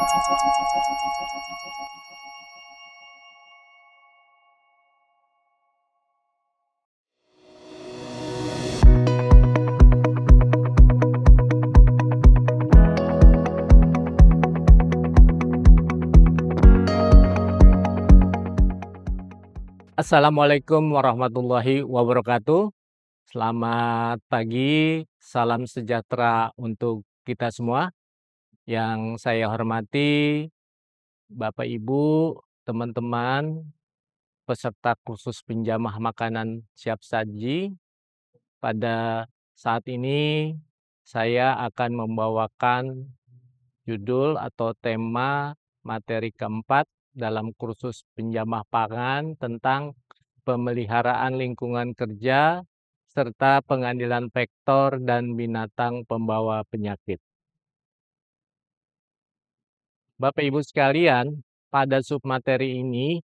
Assalamualaikum warahmatullahi wabarakatuh. Selamat pagi, salam sejahtera untuk kita semua. Yang saya hormati Bapak Ibu, teman-teman, peserta kursus penjamah makanan siap saji. Pada saat ini saya akan membawakan judul atau tema materi keempat dalam kursus penjamah pangan tentang pemeliharaan lingkungan kerja serta pengadilan vektor dan binatang pembawa penyakit. Bapak Ibu sekalian, pada submateri ini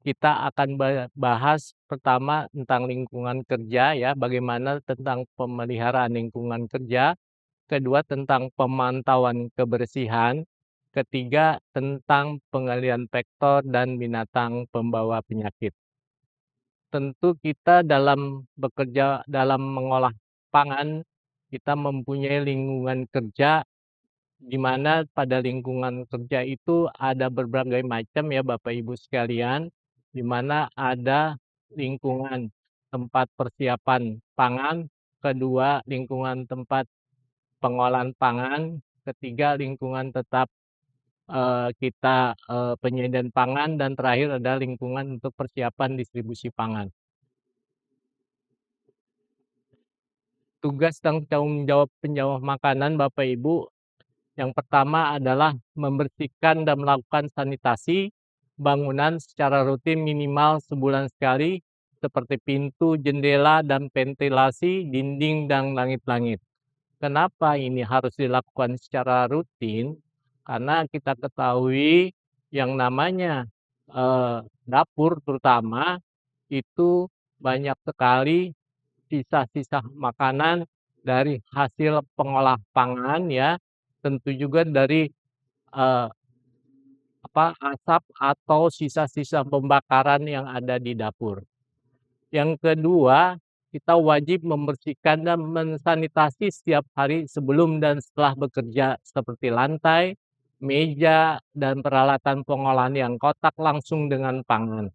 kita akan bahas pertama tentang lingkungan kerja ya, bagaimana tentang pemeliharaan lingkungan kerja, kedua tentang pemantauan kebersihan, ketiga tentang pengalihan vektor dan binatang pembawa penyakit. Tentu kita dalam bekerja, dalam mengolah pangan, kita mempunyai lingkungan kerja di mana pada lingkungan kerja itu ada berbagai macam ya Bapak Ibu sekalian, di mana ada lingkungan tempat persiapan pangan, kedua lingkungan tempat pengolahan pangan, ketiga lingkungan tetap penyediaan pangan, dan terakhir ada lingkungan untuk persiapan distribusi pangan. Tugas dan tanggung jawab penjamah makanan Bapak Ibu, yang pertama adalah membersihkan dan melakukan sanitasi bangunan secara rutin minimal sebulan sekali, seperti pintu, jendela, dan ventilasi, dinding, dan langit-langit. Kenapa ini harus dilakukan secara rutin? Karena kita ketahui yang namanya dapur terutama itu banyak sekali sisa-sisa makanan dari hasil pengolah pangan ya, tentu juga dari asap atau sisa-sisa pembakaran yang ada di dapur. Yang kedua, kita wajib membersihkan dan mensanitasi setiap hari sebelum dan setelah bekerja, seperti lantai, meja, dan peralatan pengolahan yang kontak langsung dengan pangan.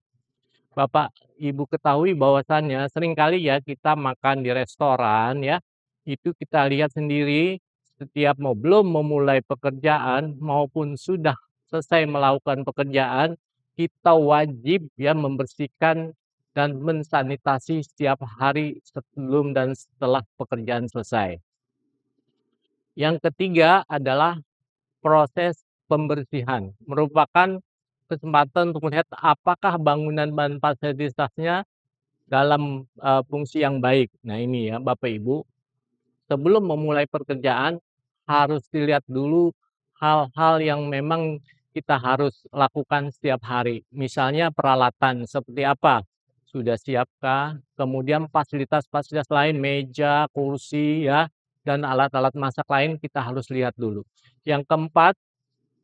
Bapak Ibu ketahui bahwasannya seringkali ya kita makan di restoran ya, itu kita lihat sendiri setiap belum memulai pekerjaan maupun sudah selesai melakukan pekerjaan, kita wajib ya membersihkan dan mensanitasi setiap hari sebelum dan setelah pekerjaan selesai. Yang ketiga adalah proses pembersihan, merupakan kesempatan untuk melihat apakah bangunan dan fasilitasnya dalam fungsi yang baik. Nah ini ya Bapak Ibu, sebelum memulai pekerjaan harus dilihat dulu hal-hal yang memang kita harus lakukan setiap hari. Misalnya peralatan seperti apa? Sudah siapkah? Kemudian fasilitas-fasilitas lain, meja, kursi ya, dan alat-alat masak lain kita harus lihat dulu. Yang keempat,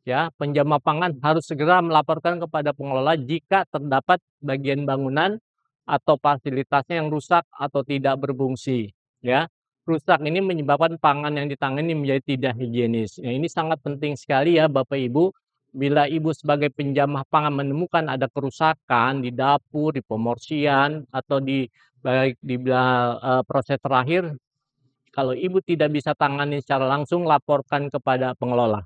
ya, penjamah pangan harus segera melaporkan kepada pengelola jika terdapat bagian bangunan atau fasilitasnya yang rusak atau tidak berfungsi, ya. Rusak ini menyebabkan pangan yang ditangani menjadi tidak higienis. Ya, ini sangat penting sekali ya Bapak Ibu. Bila Ibu sebagai penjamah pangan menemukan ada kerusakan di dapur, di pemorsian, atau proses terakhir, kalau Ibu tidak bisa tangani secara langsung, laporkan kepada pengelola.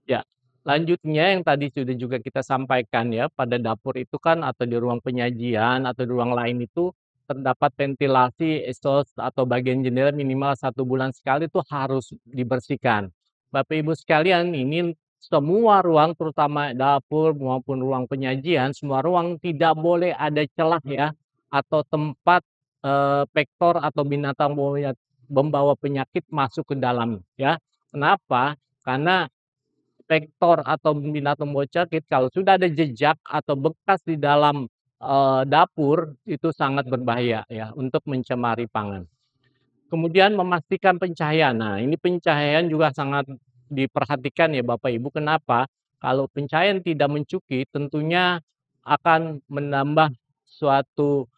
Ya, lanjutnya yang tadi sudah juga kita sampaikan ya, pada dapur itu kan atau di ruang penyajian atau di ruang lain itu terdapat ventilasi, exhaust atau bagian jendela minimal 1 bulan sekali itu harus dibersihkan. Bapak Ibu sekalian, ini semua ruang terutama dapur maupun ruang penyajian, semua ruang tidak boleh ada celah ya atau tempat vektor atau binatang membawa penyakit masuk ke dalam ya. Kenapa? Karena vektor atau binatang penyakit kalau sudah ada jejak atau bekas di dalam dapur itu sangat berbahaya ya untuk mencemari pangan. Kemudian memastikan pencahayaan. Nah, ini pencahayaan juga sangat diperhatikan ya Bapak Ibu. Kenapa? Kalau pencahayaan tidak mencukupi, tentunya akan menambah suatu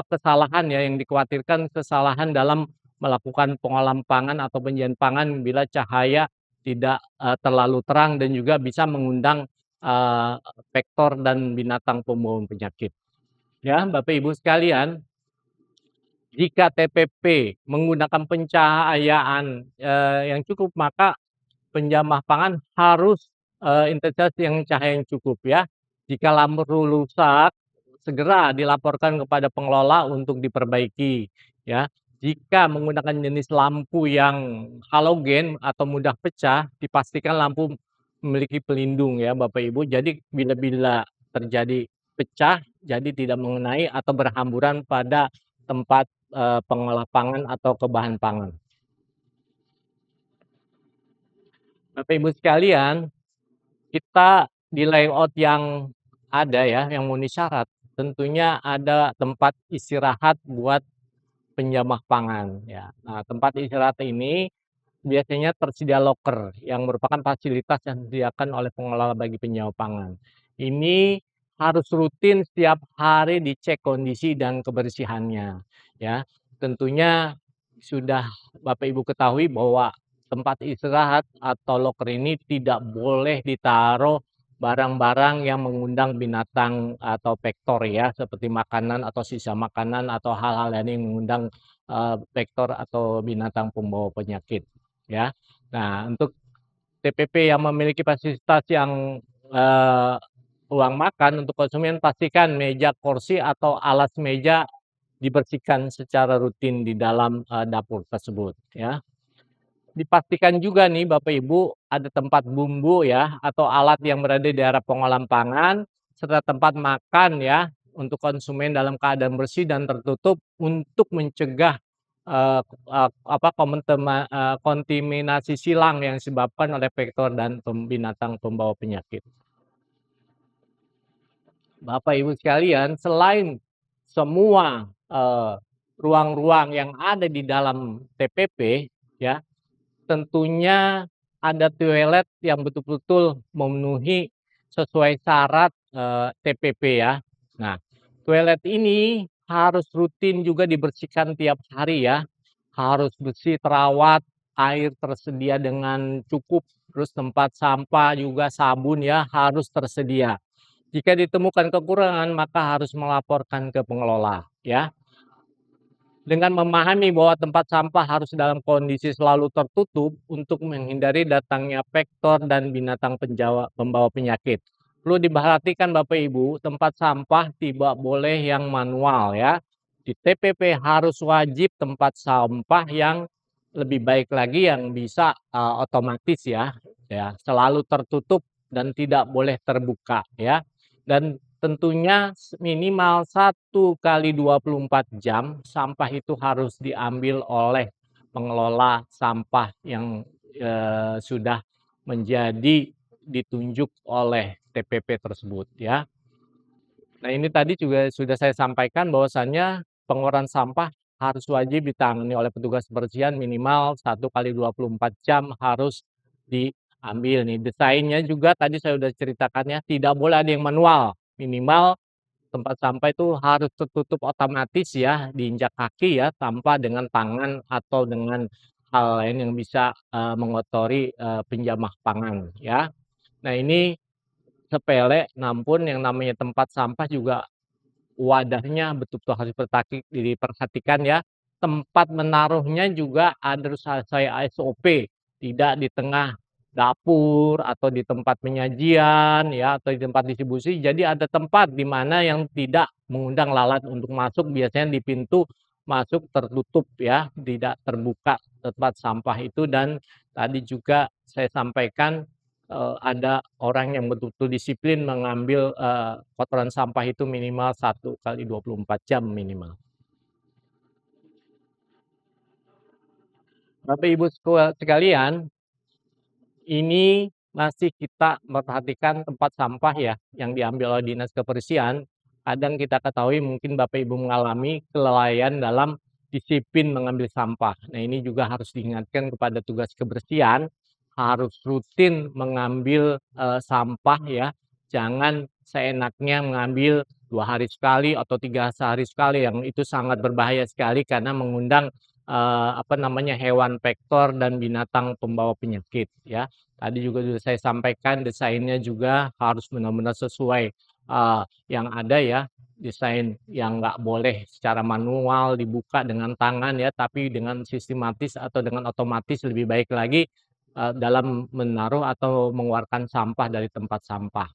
kesalahan ya, yang dikhawatirkan kesalahan dalam melakukan pengolahan pangan atau penyajian pangan bila cahaya tidak, terlalu terang dan juga bisa mengundang, eee, vektor dan binatang pembawa penyakit. Ya, Bapak Ibu sekalian, jika TPP menggunakan pencahayaan, yang cukup, maka penjamah pangan harus, intensitas yang cahaya yang cukup ya. Jika lampu rusak, segera dilaporkan kepada pengelola untuk diperbaiki ya. Jika menggunakan jenis lampu yang halogen atau mudah pecah, dipastikan lampu memiliki pelindung ya Bapak Ibu. Jadi bila-bila terjadi pecah, jadi tidak mengenai atau berhamburan pada tempat, pengolah pangan atau ke bahan pangan. Bapak Ibu sekalian, kita di layout yang ada ya, yang memenuhi syarat, tentunya ada tempat istirahat buat penjamah pangan ya. Nah, tempat istirahat ini biasanya tersedia loker yang merupakan fasilitas yang disediakan oleh pengelola bagi penjamah pangan. Ini harus rutin setiap hari dicek kondisi dan kebersihannya ya. Tentunya sudah Bapak Ibu ketahui bahwa tempat istirahat atau loker ini tidak boleh ditaruh barang-barang yang mengundang binatang atau vektor ya, seperti makanan atau sisa makanan atau hal-hal lain yang mengundang, vektor atau binatang pembawa penyakit, ya. Nah, untuk TPP yang memiliki fasilitas yang, ruang makan untuk konsumen, pastikan meja, kursi, atau alas meja dibersihkan secara rutin di dalam, dapur tersebut, ya. Dipastikan juga nih Bapak Ibu, ada tempat bumbu ya, atau alat yang berada di daerah pengolahan pangan, serta tempat makan ya, untuk konsumen dalam keadaan bersih dan tertutup untuk mencegah, kontaminasi silang yang disebabkan oleh vektor dan binatang pembawa penyakit. Bapak Ibu sekalian, selain semua, ruang-ruang yang ada di dalam TPP ya, tentunya ada toilet yang betul-betul memenuhi sesuai syarat, TPP ya. Nah, toilet ini harus rutin juga dibersihkan tiap hari ya, harus bersih, terawat, air tersedia dengan cukup, terus tempat sampah juga sabun ya harus tersedia. Jika ditemukan kekurangan maka harus melaporkan ke pengelola ya. Dengan memahami bahwa tempat sampah harus dalam kondisi selalu tertutup untuk menghindari datangnya vektor dan binatang pembawa penyakit. Perlu diperhatikan Bapak Ibu, tempat sampah tidak boleh yang manual ya. Di TPP harus wajib tempat sampah yang lebih baik lagi yang bisa otomatis ya, selalu tertutup dan tidak boleh terbuka ya. Dan tentunya minimal 1 kali 24 jam sampah itu harus diambil oleh pengelola sampah yang, sudah menjadi ditunjuk oleh TPP tersebut ya. Nah, ini tadi juga sudah saya sampaikan bahwasannya pengeluaran sampah harus wajib ditangani oleh petugas kebersihan minimal 1 kali 24 jam harus diambil nih. Desainnya juga tadi saya sudah ceritakan ya, tidak boleh ada yang manual, minimal tempat sampah itu harus tertutup otomatis ya, diinjak kaki ya, tanpa dengan tangan atau dengan hal lain yang bisa, mengotori, penjamah pangan ya. Nah, ini sepele, namun yang namanya tempat sampah juga wadahnya betul-betul harus diperhatikan ya. Tempat menaruhnya juga harus sesuai SOP, tidak di tengah dapur atau di tempat penyajian ya, atau di tempat distribusi. Jadi ada tempat di mana yang tidak mengundang lalat untuk masuk, biasanya di pintu masuk tertutup ya, tidak terbuka tempat sampah itu. Dan tadi juga saya sampaikan ada orang yang betul-betul disiplin mengambil, kotoran sampah itu minimal 1 kali 24 jam minimal. Bapak Ibu sekalian, ini masih kita memperhatikan tempat sampah ya, yang diambil oleh Dinas Kebersihan. Kadang kita ketahui mungkin Bapak Ibu mengalami kelalaian dalam disiplin mengambil sampah. Nah, ini juga harus diingatkan kepada tugas kebersihan, harus rutin mengambil, sampah ya, jangan seenaknya mengambil 2 hari sekali atau 3 sehari sekali, yang itu sangat berbahaya sekali karena mengundang, apa namanya, hewan vektor dan binatang pembawa penyakit ya. Tadi juga sudah saya sampaikan desainnya juga harus benar-benar sesuai, yang ada ya, desain yang nggak boleh secara manual dibuka dengan tangan ya, tapi dengan sistematis atau dengan otomatis lebih baik lagi, dalam menaruh atau mengeluarkan sampah dari tempat sampah.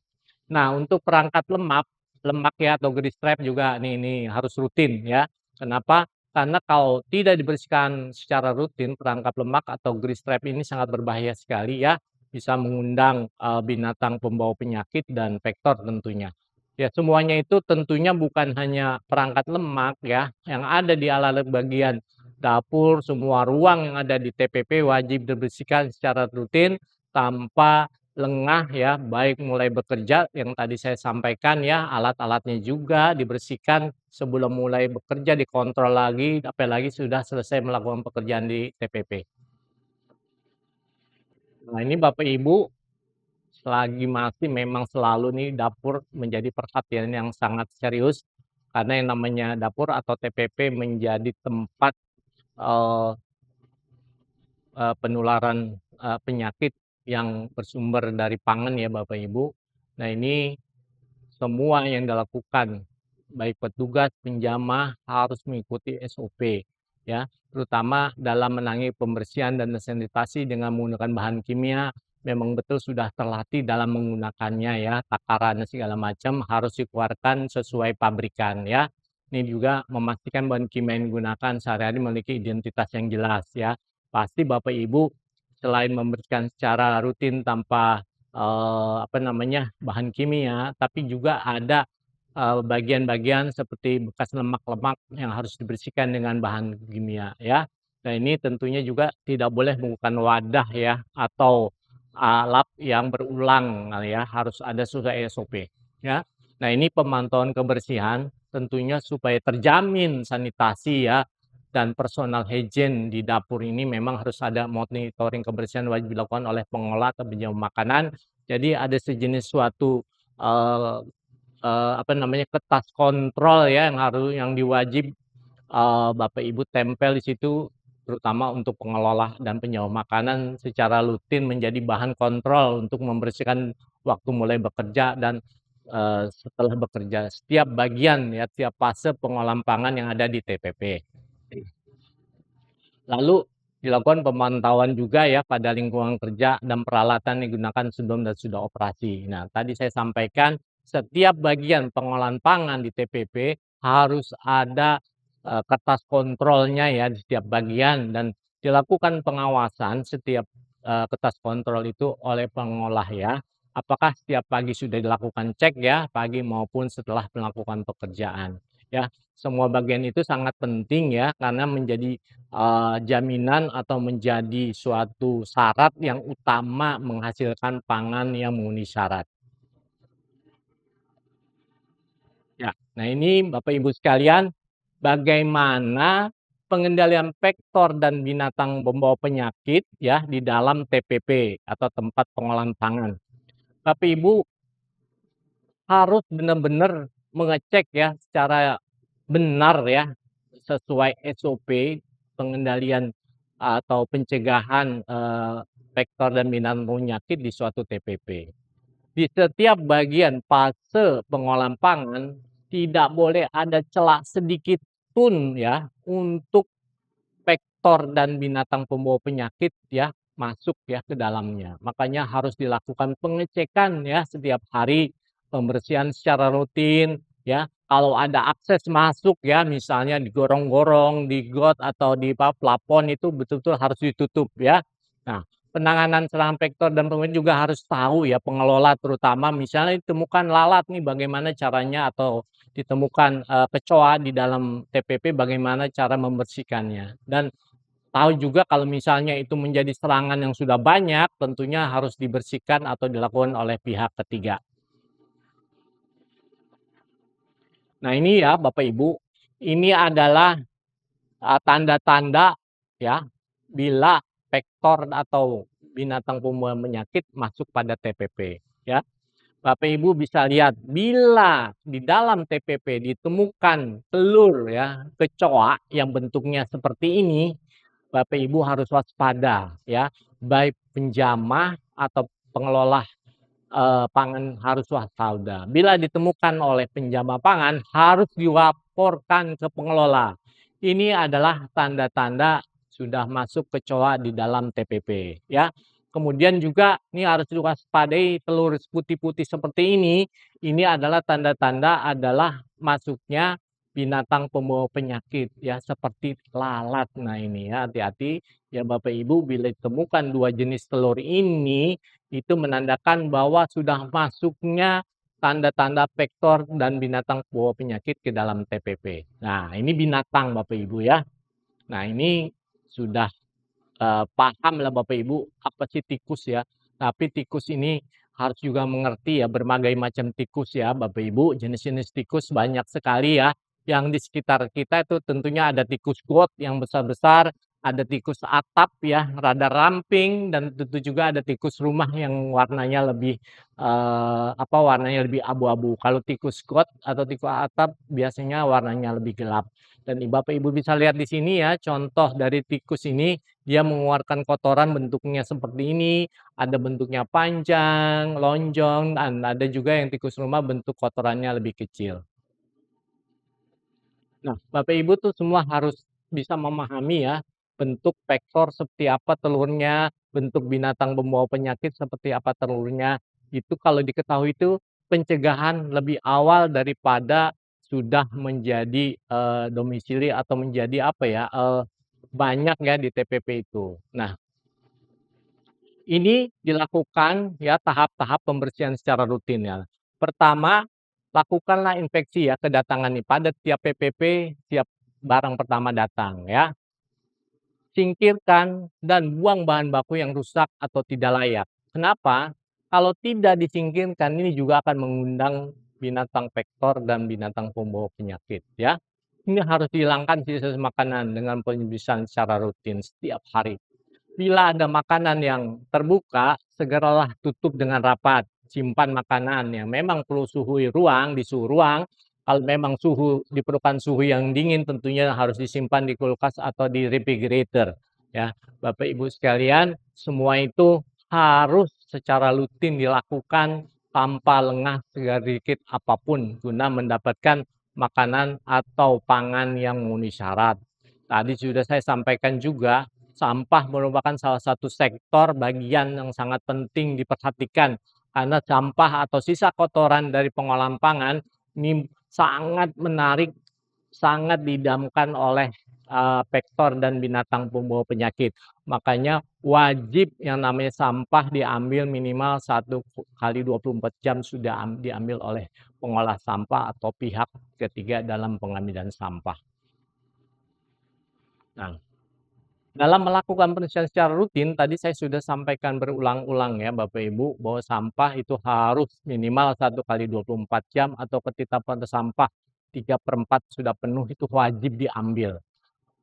Nah, untuk perangkat lemak ya atau grease trap juga ini harus rutin ya. Kenapa? Karena kalau tidak dibersihkan secara rutin, perangkap lemak atau grease trap ini sangat berbahaya sekali ya, bisa mengundang, binatang pembawa penyakit dan vektor tentunya. Ya, semuanya itu tentunya bukan hanya perangkat lemak ya, yang ada di ala bagian dapur, semua ruang yang ada di TPP wajib dibersihkan secara rutin tanpa lengah ya, baik mulai bekerja yang tadi saya sampaikan ya, alat-alatnya juga dibersihkan sebelum mulai bekerja, dikontrol lagi, apalagi sudah selesai melakukan pekerjaan di TPP. Nah, ini Bapak Ibu, selagi masih memang selalu nih dapur menjadi perhatian yang sangat serius, karena yang namanya dapur atau TPP menjadi tempat, eee penularan, penyakit yang bersumber dari pangan ya Bapak Ibu. Nah, ini semua yang dilakukan, baik petugas, penjamah harus mengikuti SOP ya, terutama dalam menangani pembersihan dan sanitasi dengan menggunakan bahan kimia, memang betul sudah terlatih dalam menggunakannya ya, takaran segala macam harus dikeluarkan sesuai pabrikan ya. Ini juga memastikan bahan kimia yang digunakan sehari-hari memiliki identitas yang jelas ya. Pasti Bapak Ibu selain membersihkan secara rutin tanpa apa namanya, bahan kimia, tapi juga ada, bagian-bagian seperti bekas lemak-lemak yang harus dibersihkan dengan bahan kimia ya. Nah, ini tentunya juga tidak boleh menggunakan wadah ya atau lap yang berulang ya, harus ada sesuai SOP ya. Nah, ini pemantauan kebersihan tentunya supaya terjamin sanitasi ya dan personal hygiene di dapur ini memang harus ada monitoring kebersihan wajib dilakukan oleh pengelola atau penjual makanan. Jadi ada sejenis suatu, eee apa namanya, kertas kontrol ya yang diwajib, Bapak Ibu tempel di situ, terutama untuk pengelola dan penjual makanan secara rutin menjadi bahan kontrol untuk membersihkan waktu mulai bekerja dan, setelah bekerja. Setiap bagian ya, tiap fase pengolahan pangan yang ada di TPP. Lalu dilakukan pemantauan juga ya pada lingkungan kerja dan peralatan yang digunakan sebelum dan sudah operasi. Nah, tadi saya sampaikan setiap bagian pengolahan pangan di TPP harus ada, kertas kontrolnya ya di setiap bagian dan dilakukan pengawasan setiap, kertas kontrol itu oleh pengolah ya. Apakah setiap pagi sudah dilakukan cek ya, pagi maupun setelah melakukan pekerjaan, ya. Semua bagian itu sangat penting ya karena menjadi jaminan atau menjadi suatu syarat yang utama menghasilkan pangan yang memenuhi syarat. Ya, nah ini Bapak Ibu sekalian, bagaimana pengendalian vektor dan binatang pembawa penyakit ya di dalam TPP atau tempat pengolahan pangan. Bapak Ibu harus benar-benar mengecek ya secara benar ya, sesuai SOP pengendalian atau pencegahan, vektor dan binatang penyakit di suatu TPP. Di setiap bagian fase pengolahan pangan, tidak boleh ada celah sedikit pun ya, untuk vektor dan binatang pembawa penyakit ya, masuk ya ke dalamnya. Makanya harus dilakukan pengecekan ya setiap hari, pembersihan secara rutin ya. Kalau ada akses masuk ya, misalnya di gorong-gorong, di got atau di plafon itu betul-betul harus ditutup ya. Nah, penanganan serangan vektor dan penyakit juga harus tahu ya pengelola terutama misalnya ditemukan lalat nih bagaimana caranya atau ditemukan, kecoa di dalam TPP bagaimana cara membersihkannya. Dan tahu juga kalau misalnya itu menjadi serangan yang sudah banyak, tentunya harus dibersihkan atau dilakukan oleh pihak ketiga. Nah ini ya Bapak Ibu, ini adalah, tanda-tanda ya, bila vektor atau binatang pembawa penyakit masuk pada TPP ya. Bapak Ibu bisa lihat bila di dalam TPP ditemukan telur ya kecoa yang bentuknya seperti ini, Bapak Ibu harus waspada ya, baik penjamah atau pengelola pangan harus waspada. Bila ditemukan oleh penjamah pangan harus dilaporkan ke pengelola. Ini adalah tanda-tanda sudah masuk kecoa di dalam TPP ya. Kemudian juga ini harus diwaspadai telur putih-putih seperti ini adalah tanda-tanda adalah masuknya binatang pembawa penyakit ya seperti lalat. Nah ini ya hati-hati ya Bapak Ibu bila ditemukan 2 jenis telur ini itu menandakan bahwa sudah masuknya tanda-tanda vektor dan binatang pembawa penyakit ke dalam TPP. Nah ini binatang Bapak Ibu ya. Nah ini sudah paham lah Bapak Ibu apa sih tikus ya. Tapi tikus ini harus juga mengerti ya berbagai macam tikus ya Bapak Ibu. Jenis-jenis tikus banyak sekali ya. Yang di sekitar kita itu tentunya ada tikus got yang besar-besar, ada tikus atap ya rada ramping, dan tentu juga ada tikus rumah yang warnanya lebih warnanya lebih abu-abu. Kalau tikus got atau tikus atap biasanya warnanya lebih gelap. Dan Bapak Ibu bisa lihat di sini ya contoh dari tikus ini. Dia mengeluarkan kotoran bentuknya seperti ini, ada bentuknya panjang, lonjong, dan ada juga yang tikus rumah bentuk kotorannya lebih kecil. Nah, Bapak Ibu tuh semua harus bisa memahami ya, bentuk vektor seperti apa telurnya, bentuk binatang pembawa penyakit seperti apa telurnya. Itu kalau diketahui itu pencegahan lebih awal daripada sudah menjadi domisili atau menjadi apa ya, banyak ya di TPP itu. Nah, ini dilakukan ya tahap-tahap pembersihan secara rutin ya. Pertama, lakukanlah inspeksi ya kedatangan nih pada tiap PPP, tiap barang pertama datang ya. Singkirkan dan buang bahan baku yang rusak atau tidak layak. Kenapa? Kalau tidak disingkirkan ini juga akan mengundang binatang vektor dan binatang pembawa penyakit ya. Ini harus dihilangkan sisa makanan dengan pembersihan secara rutin setiap hari. Bila ada makanan yang terbuka, segeralah tutup dengan rapat. Simpan makanan yang memang perlu suhu ruang di suhu ruang. Kalau memang diperlukan suhu yang dingin, tentunya harus disimpan di kulkas atau di refrigerator. Ya, Bapak Ibu sekalian, semua itu harus secara rutin dilakukan tanpa lengah sedikit apapun guna mendapatkan makanan atau pangan yang memenuhi syarat. Tadi sudah saya sampaikan juga, sampah merupakan salah satu sektor bagian yang sangat penting diperhatikan karena sampah atau sisa kotoran dari pengolahan pangan ini sangat menarik, sangat didamkan oleh vektor dan binatang pembawa penyakit. Makanya wajib yang namanya sampah diambil minimal 1 kali 24 jam sudah diambil oleh pengolah sampah atau pihak ketiga dalam pengambilan sampah. Nah, dalam melakukan pembersihan secara rutin, tadi saya sudah sampaikan berulang-ulang ya Bapak Ibu, bahwa sampah itu harus minimal 1 kali 24 jam atau ketika pada sampah 3/4 sudah penuh itu wajib diambil.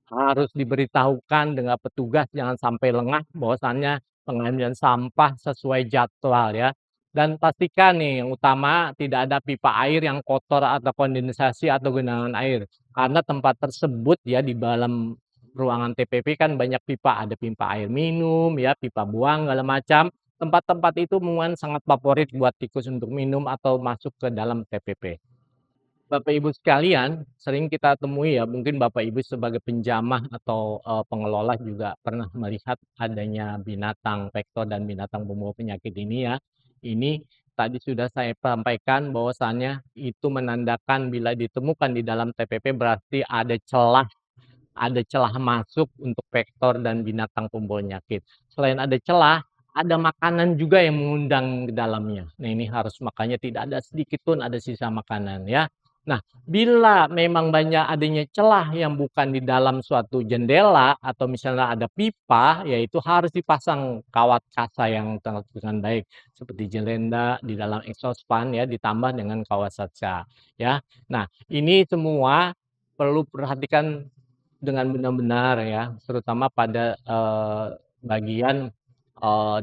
Harus diberitahukan dengan petugas jangan sampai lengah bahwasannya pengambilan sampah sesuai jadwal ya. Dan pastikan nih yang utama tidak ada pipa air yang kotor atau kondensasi atau genangan air. Karena tempat tersebut ya di dalam ruangan TPP kan banyak pipa, ada pipa air minum ya, pipa buang segala macam. Tempat-tempat itu memang sangat favorit buat tikus untuk minum atau masuk ke dalam TPP. Bapak Ibu sekalian, sering kita temui ya, mungkin Bapak Ibu sebagai penjamah atau pengelola juga pernah melihat adanya binatang vektor dan binatang pembawa penyakit ini ya. Ini tadi sudah saya sampaikan bahwasannya itu menandakan bila ditemukan di dalam TPP berarti ada celah masuk untuk vektor dan binatang pembawa penyakit. Selain ada celah, ada makanan juga yang mengundang ke dalamnya. Nah, ini harus makanya tidak ada sedikit pun ada sisa makanan ya. Nah, bila memang banyak adanya celah yang bukan di dalam suatu jendela atau misalnya ada pipa, yaitu harus dipasang kawat kaca yang dengan baik seperti jendela di dalam exhaust fan ya ditambah dengan kawat kaca ya. Nah, ini semua perlu perhatikan dengan benar-benar ya, terutama pada, bagian,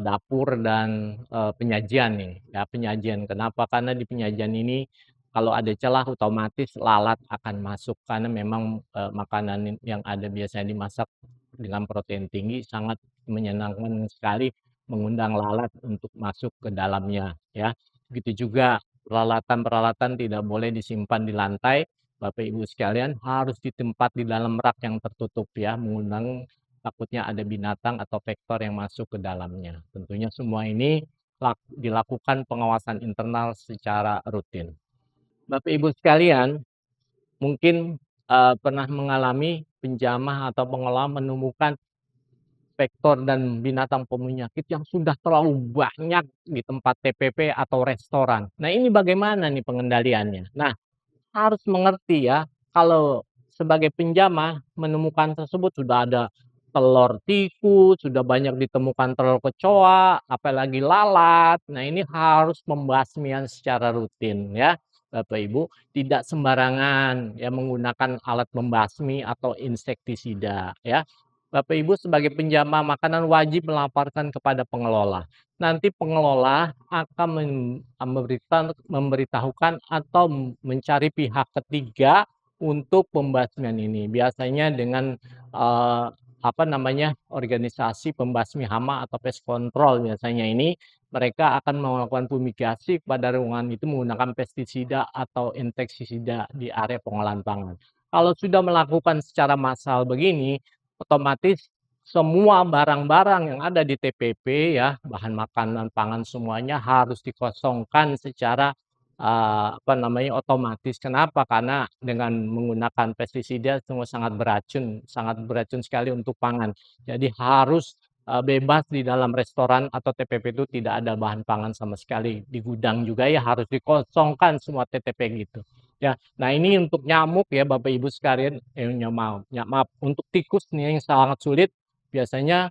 dapur dan, penyajian nih, ya penyajian. Kenapa? Karena di penyajian ini kalau ada celah otomatis lalat akan masuk karena memang, makanan yang ada biasanya dimasak dengan protein tinggi sangat menyenangkan sekali mengundang lalat untuk masuk ke dalamnya ya. Begitu juga peralatan-peralatan tidak boleh disimpan di lantai, Bapak Ibu sekalian harus di tempat di dalam rak yang tertutup ya, mengundang takutnya ada binatang atau vektor yang masuk ke dalamnya. Tentunya semua ini dilakukan pengawasan internal secara rutin. Bapak Ibu sekalian, mungkin, pernah mengalami penjamah atau pengelola menemukan vektor dan binatang penyakit yang sudah terlalu banyak di tempat TPP atau restoran. Nah, ini bagaimana nih pengendaliannya? Nah, harus mengerti ya, kalau sebagai penjamah menemukan tersebut sudah ada telur tikus, sudah banyak ditemukan telur kecoa, apalagi lalat. Nah, ini harus pembasmian secara rutin ya, Bapak Ibu. Tidak sembarangan ya menggunakan alat pembasmi atau insektisida ya. Bapak Ibu sebagai penjamah makanan wajib melaporkan kepada pengelola. Nanti pengelola akan memberitahukan atau mencari pihak ketiga untuk pembasmian ini. Biasanya dengan, eee, apa namanya, organisasi pembasmi hama atau pest control biasanya ini, mereka akan melakukan fumigasi pada ruangan itu menggunakan pestisida atau insektisida di area pengolahan pangan. Kalau sudah melakukan secara massal begini, otomatis semua barang-barang yang ada di TPP ya, bahan makanan, pangan semuanya harus dikosongkan secara, apa namanya, otomatis. Kenapa? Karena dengan menggunakan pestisida semua sangat beracun sekali untuk pangan. Jadi harus, bebas di dalam restoran atau TPP itu tidak ada bahan pangan sama sekali. Di gudang juga ya harus dikosongkan semua TTP gitu, ya. Nah, ini untuk nyamuk ya Bapak Ibu sekalian, maaf, untuk tikus nih yang sangat sulit, biasanya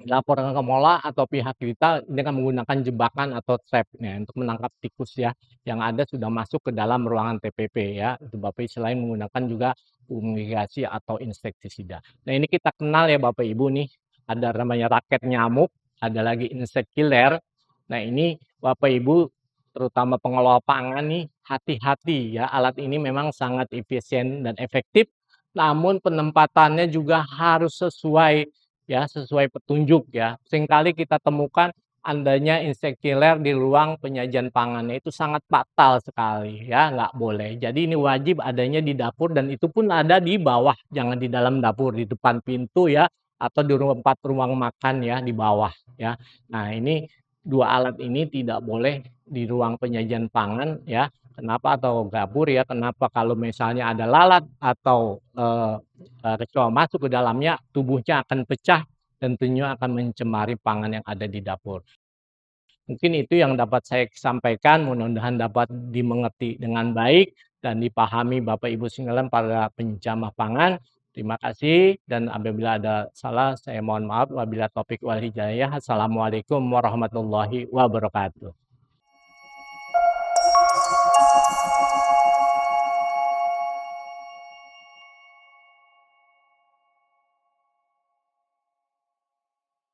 dilaporkan ke mola atau pihak kita dengan menggunakan jebakan atau trap ya, untuk menangkap tikus ya, yang ada sudah masuk ke dalam ruangan TPP ya, itu Bapak selain menggunakan juga fumigasi atau insektisida. Nah, ini kita kenal ya Bapak Ibu nih, ada namanya raket nyamuk, ada lagi insect killer. Nah, ini Bapak Ibu terutama pengelola pangan nih, hati-hati ya, alat ini memang sangat efisien dan efektif, namun penempatannya juga harus sesuai ya, sesuai petunjuk ya. Seringkali kita temukan adanya insect killer di ruang penyajian pangannya itu sangat fatal sekali ya, nggak boleh. Jadi ini wajib adanya di dapur dan itu pun ada di bawah, jangan di dalam dapur, di depan pintu ya, atau di tempat ruang makan ya, di bawah ya. Nah, ini 2 alat ini tidak boleh di ruang penyajian pangan ya. Kenapa? Atau dapur ya, kenapa? Kalau misalnya ada lalat atau, kecoa masuk ke dalamnya, tubuhnya akan pecah dan tentunya akan mencemari pangan yang ada di dapur. Mungkin itu yang dapat saya sampaikan, mudah-mudahan dapat dimengerti dengan baik dan dipahami Bapak Ibu sekalian para penjamah pangan. Terima kasih dan apabila ada salah saya mohon maaf. Wabillahi taufik wal hidayah. Assalamualaikum warahmatullahi wabarakatuh.